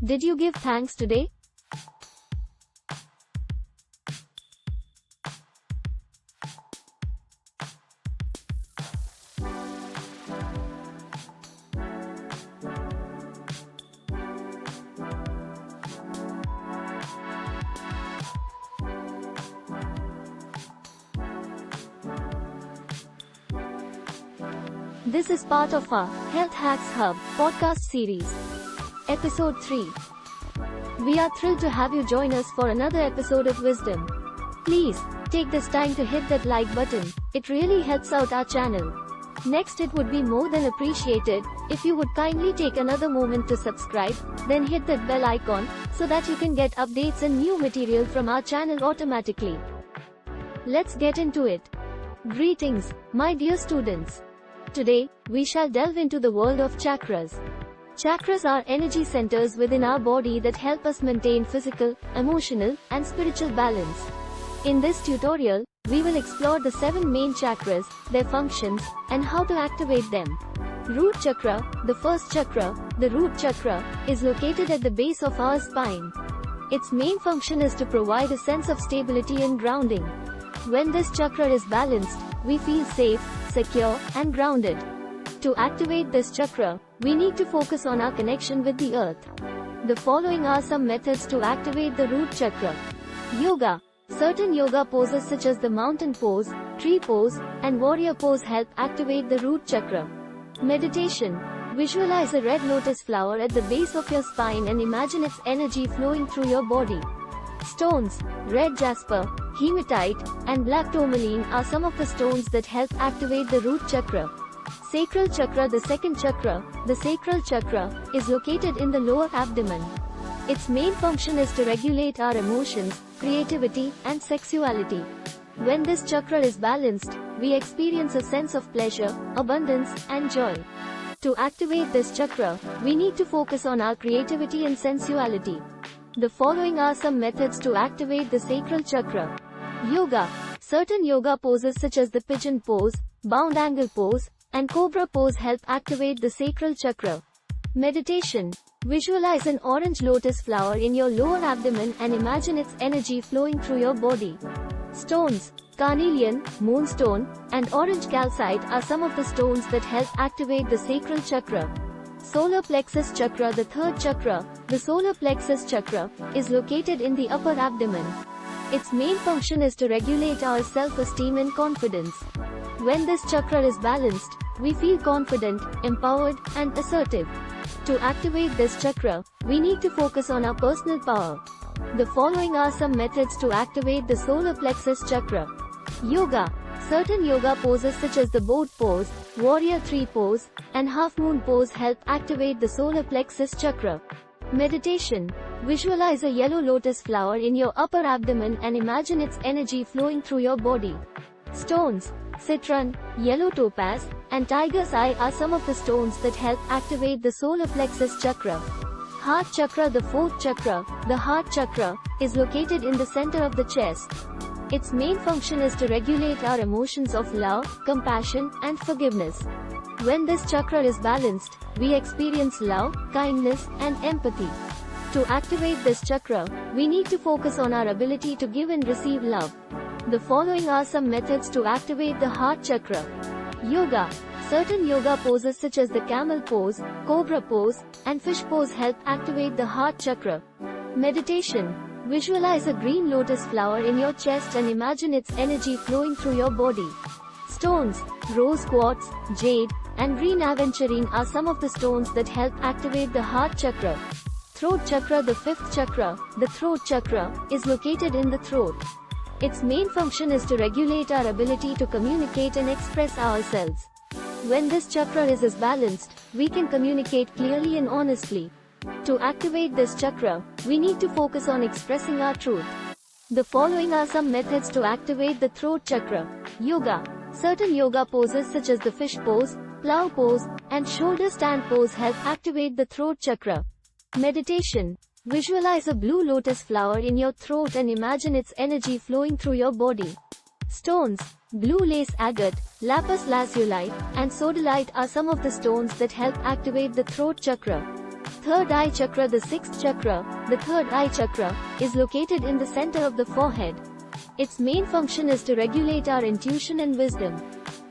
Did you give thanks today? This is part of our Health Hacks Hub podcast series. Episode 3. We are thrilled to have you join us for another episode of Wisdom. Please, take this time to hit that like button. It really helps out our channel. Next, it would be more than appreciated if you would kindly take another moment to subscribe, then hit that bell icon so that you can get updates and new material from our channel automatically. Let's get into it. Greetings, my dear students. Today, we shall delve into the world of chakras. Chakras are energy centers within our body that help us maintain physical, emotional, and spiritual balance. In this tutorial, we will explore the 7 main chakras, their functions, and how to activate them. Root chakra, the first chakra, the root chakra, is located at the base of our spine. Its main function is to provide a sense of stability and grounding. When this chakra is balanced, we feel safe, secure, and grounded. To activate this chakra, we need to focus on our connection with the earth. The following are some methods to activate the root chakra. Yoga. Certain yoga poses such as the mountain pose, tree pose, and warrior pose help activate the root chakra. Meditation. Visualize a red lotus flower at the base of your spine and imagine its energy flowing through your body. Stones. Red jasper, hematite, and black tourmaline are some of the stones that help activate the root chakra. Sacral chakra, the second chakra, the sacral chakra, is located in the lower abdomen. Its main function is to regulate our emotions, creativity, and sexuality. When this chakra is balanced, we experience a sense of pleasure, abundance, and joy. To activate this chakra, we need to focus on our creativity and sensuality. The following are some methods to activate the sacral chakra. Yoga. Certain yoga poses such as the pigeon pose, bound angle pose, and cobra pose help activate the sacral chakra. Meditation. Visualize an orange lotus flower in your lower abdomen and imagine its energy flowing through your body. Stones. Carnelian, moonstone, and orange calcite are some of the stones that help activate the sacral chakra. Solar plexus chakra, the third chakra, the solar plexus chakra, is located in the upper abdomen. Its main function is to regulate our self-esteem and confidence. When this chakra is balanced, we feel confident, empowered, and assertive. To activate this chakra, we need to focus on our personal power. The following are some methods to activate the solar plexus chakra. Yoga. Certain yoga poses such as the boat pose, warrior 3 pose, and half moon pose help activate the solar plexus chakra. Meditation. Visualize a yellow lotus flower in your upper abdomen and imagine its energy flowing through your body. Stones. Citron, yellow topaz, and tiger's eye are some of the stones that help activate the solar plexus chakra. Heart chakra, the fourth chakra, the heart chakra, is located in the center of the chest. Its main function is to regulate our emotions of love, compassion, and forgiveness. When this chakra is balanced, we experience love, kindness, and empathy. To activate this chakra, we need to focus on our ability to give and receive love. The following are some methods to activate the heart chakra. Yoga. Certain yoga poses such as the camel pose, cobra pose, and fish pose help activate the heart chakra. Meditation. Visualize a green lotus flower in your chest and imagine its energy flowing through your body. Stones. Rose quartz, jade, and green aventurine are some of the stones that help activate the heart chakra. Throat chakra, the fifth chakra, the throat chakra, is located in the throat. Its main function is to regulate our ability to communicate and express ourselves. When this chakra is balanced, we can communicate clearly and honestly. To activate this chakra, we need to focus on expressing our truth. The following are some methods to activate the throat chakra. Yoga. Certain yoga poses such as the fish pose, plow pose, and shoulder stand pose help activate the throat chakra. Meditation. Visualize a blue lotus flower in your throat and imagine its energy flowing through your body. Stones. Blue lace agate, lapis lazuli, and sodalite are some of the stones that help activate the throat chakra. Third eye chakra, the sixth chakra, the third eye chakra, is located in the center of the forehead. Its main function is to regulate our intuition and wisdom.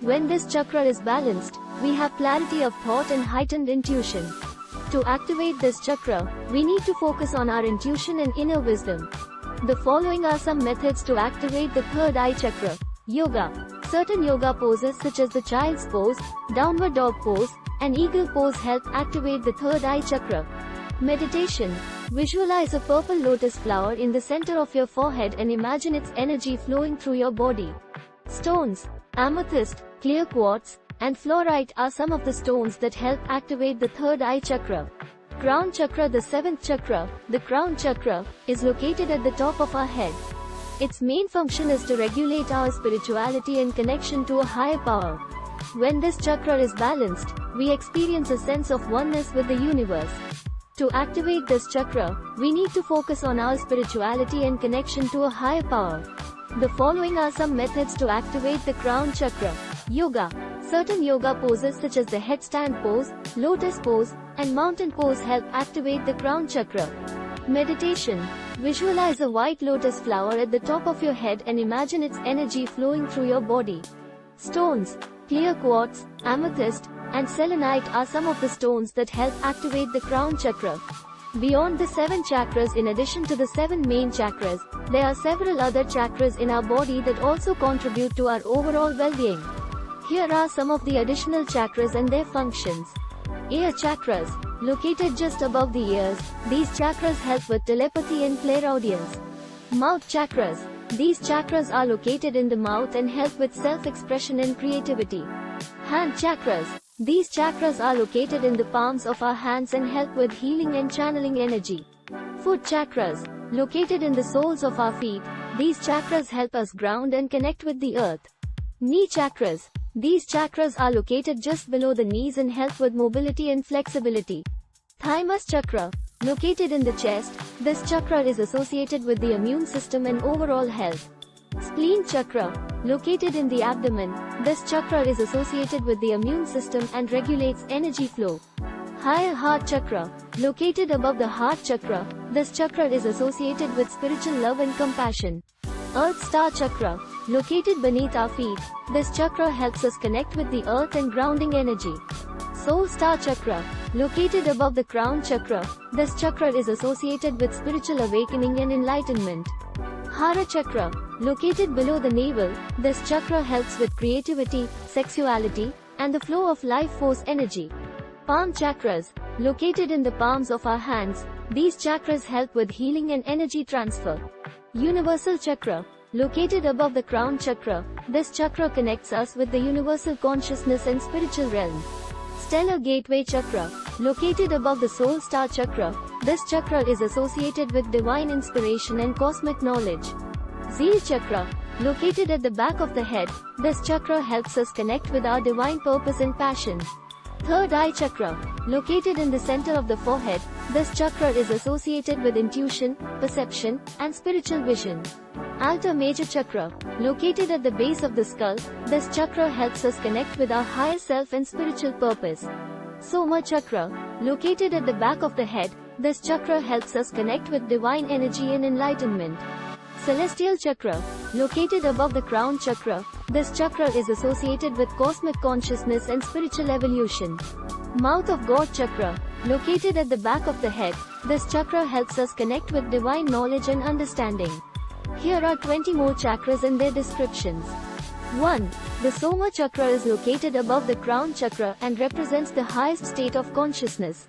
When this chakra is balanced, we have clarity of thought and heightened intuition. To activate this chakra, we need to focus on our intuition and inner wisdom. The following are some methods to activate the third eye chakra. Yoga. Certain yoga poses such as the child's pose, downward dog pose, and eagle pose help activate the third eye chakra. Meditation. Visualize a purple lotus flower in the center of your forehead and imagine its energy flowing through your body. Stones. Amethyst, clear quartz, and fluorite are some of the stones that help activate the third eye chakra. Crown chakra, the seventh chakra, the crown chakra, is located at the top of our head. Its main function is to regulate our spirituality and connection to a higher power. When this chakra is balanced, we experience a sense of oneness with the universe. To activate this chakra, we need to focus on our spirituality and connection to a higher power. The following are some methods to activate the crown chakra. Yoga. Certain yoga poses such as the headstand pose, lotus pose, and mountain pose help activate the crown chakra. Meditation. Visualize a white lotus flower at the top of your head and imagine its energy flowing through your body. Stones. Clear quartz, amethyst, and selenite are some of the stones that help activate the crown chakra. Beyond the 7 chakras, in addition to the 7 main chakras, there are several other chakras in our body that also contribute to our overall well-being. Here are some of the additional chakras and their functions. Ear chakras. Located just above the ears, these chakras help with telepathy and clairaudience. Mouth chakras. These chakras are located in the mouth and help with self-expression and creativity. Hand chakras. These chakras are located in the palms of our hands and help with healing and channeling energy. Foot chakras. Located in the soles of our feet, these chakras help us ground and connect with the earth. Knee chakras. These chakras are located just below the knees and help with mobility and flexibility. Thymus chakra. Located in the chest, this chakra is associated with the immune system and overall health. Spleen chakra. Located in the abdomen, this chakra is associated with the immune system and regulates energy flow. Higher heart chakra. Located above the heart chakra, this chakra is associated with spiritual love and compassion. Earth star chakra. Located beneath our feet, this chakra helps us connect with the earth and grounding energy. Soul star chakra. Located above the crown chakra, this chakra is associated with spiritual awakening and enlightenment. Hara chakra. Located below the navel, this chakra helps with creativity, sexuality, and the flow of life force energy. Palm chakras. Located in the palms of our hands, these chakras help with healing and energy transfer. Universal chakra. Located above the crown chakra, this chakra connects us with the universal consciousness and spiritual realm. Stellar gateway chakra. Located above the soul star chakra, this chakra is associated with divine inspiration and cosmic knowledge. Zeal chakra. Located at the back of the head, this chakra helps us connect with our divine purpose and passion. Third eye chakra. Located in the center of the forehead, this chakra is associated with intuition, perception, and spiritual vision. Altar major chakra. Located at the base of the skull, this chakra helps us connect with our higher self and spiritual purpose. Soma chakra. Located at the back of the head, this chakra helps us connect with divine energy and enlightenment. Celestial chakra. Located above the crown chakra, this chakra is associated with cosmic consciousness and spiritual evolution. Mouth of God chakra. Located at the back of the head, this chakra helps us connect with divine knowledge and understanding. Here are 20 more chakras and their descriptions. 1. The Soma chakra is located above the crown chakra and represents the highest state of consciousness.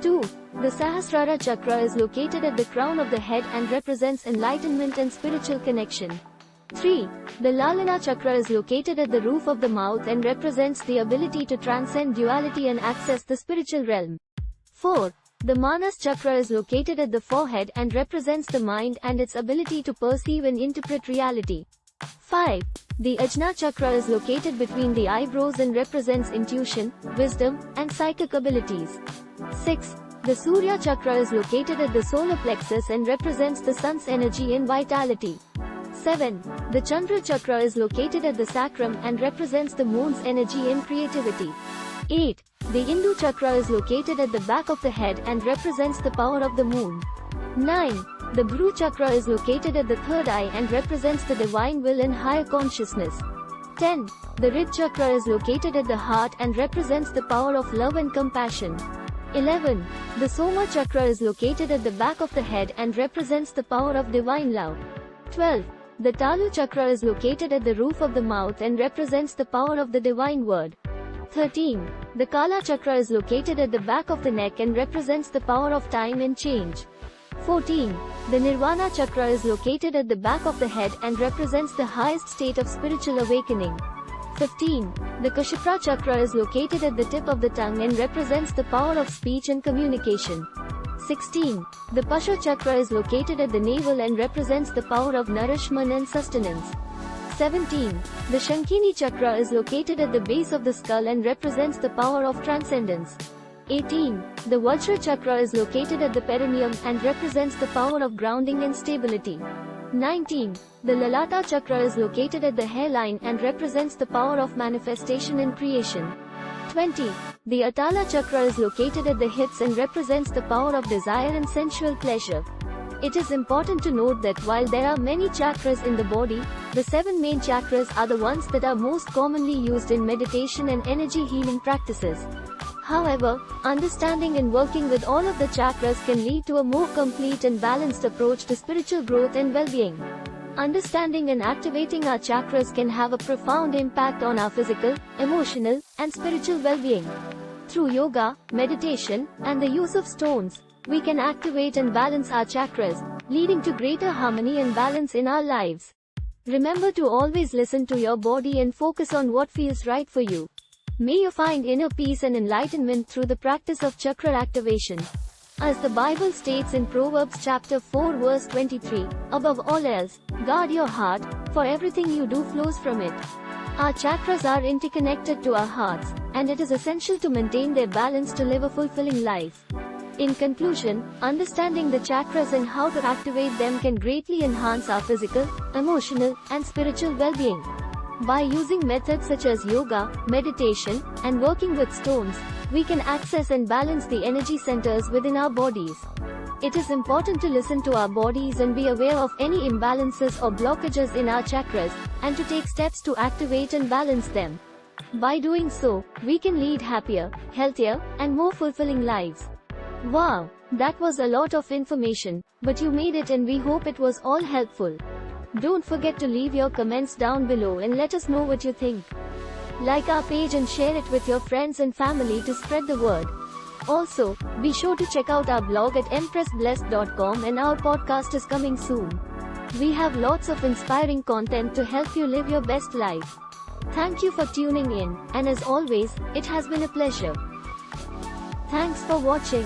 2. The Sahasrara chakra is located at the crown of the head and represents enlightenment and spiritual connection. 3. The Lalana chakra is located at the roof of the mouth and represents the ability to transcend duality and access the spiritual realm. 4. The Manas chakra is located at the forehead and represents the mind and its ability to perceive and interpret reality. 5. The Ajna chakra is located between the eyebrows and represents intuition, wisdom, and psychic abilities. 6. The Surya chakra is located at the solar plexus and represents the sun's energy and vitality. 7. The Chandra chakra is located at the sacrum and represents the moon's energy and creativity. 8. The Hindu chakra is located at the back of the head and represents the power of the moon. 9. The Bhru chakra is located at the third eye and represents the divine will and higher consciousness. 10. The Rib chakra is located at the heart and represents the power of love and compassion. 11. The Soma chakra is located at the back of the head and represents the power of divine love. 12. The Talu chakra is located at the roof of the mouth and represents the power of the divine word. 13. The Kala chakra is located at the back of the neck and represents the power of time and change. 14. The Nirvana chakra is located at the back of the head and represents the highest state of spiritual awakening. 15. The Kshipra chakra is located at the tip of the tongue and represents the power of speech and communication. 16. The Pasha chakra is located at the navel and represents the power of nourishment and sustenance. 17. The Shankini chakra is located at the base of the skull and represents the power of transcendence. 18. The Vajra chakra is located at the perineum and represents the power of grounding and stability. 19. The Lalata chakra is located at the hairline and represents the power of manifestation and creation. 20. The Atala chakra is located at the hips and represents the power of desire and sensual pleasure. It is important to note that while there are many chakras in the body, the 7 main chakras are the ones that are most commonly used in meditation and energy healing practices. However, understanding and working with all of the chakras can lead to a more complete and balanced approach to spiritual growth and well-being. Understanding and activating our chakras can have a profound impact on our physical, emotional, and spiritual well-being. Through yoga, meditation, and the use of stones, we can activate and balance our chakras, leading to greater harmony and balance in our lives. Remember to always listen to your body and focus on what feels right for you. May you find inner peace and enlightenment through the practice of chakra activation. As the Bible states in Proverbs chapter 4 verse 23, above all else, guard your heart, for everything you do flows from it. Our chakras are interconnected to our hearts, and it is essential to maintain their balance to live a fulfilling life. In conclusion, understanding the chakras and how to activate them can greatly enhance our physical, emotional, and spiritual well-being. By using methods such as yoga, meditation, and working with stones, we can access and balance the energy centers within our bodies. It is important to listen to our bodies and be aware of any imbalances or blockages in our chakras, and to take steps to activate and balance them. By doing so, we can lead happier, healthier, and more fulfilling lives. Wow, that was a lot of information, but you made it and we hope it was all helpful. Don't forget to leave your comments down below and let us know what you think. Like our page and share it with your friends and family to spread the word. Also, be sure to check out our blog at empressblessed.com, and our podcast is coming soon. We have lots of inspiring content to help you live your best life. Thank you for tuning in, and as always, it has been a pleasure. Thanks for watching.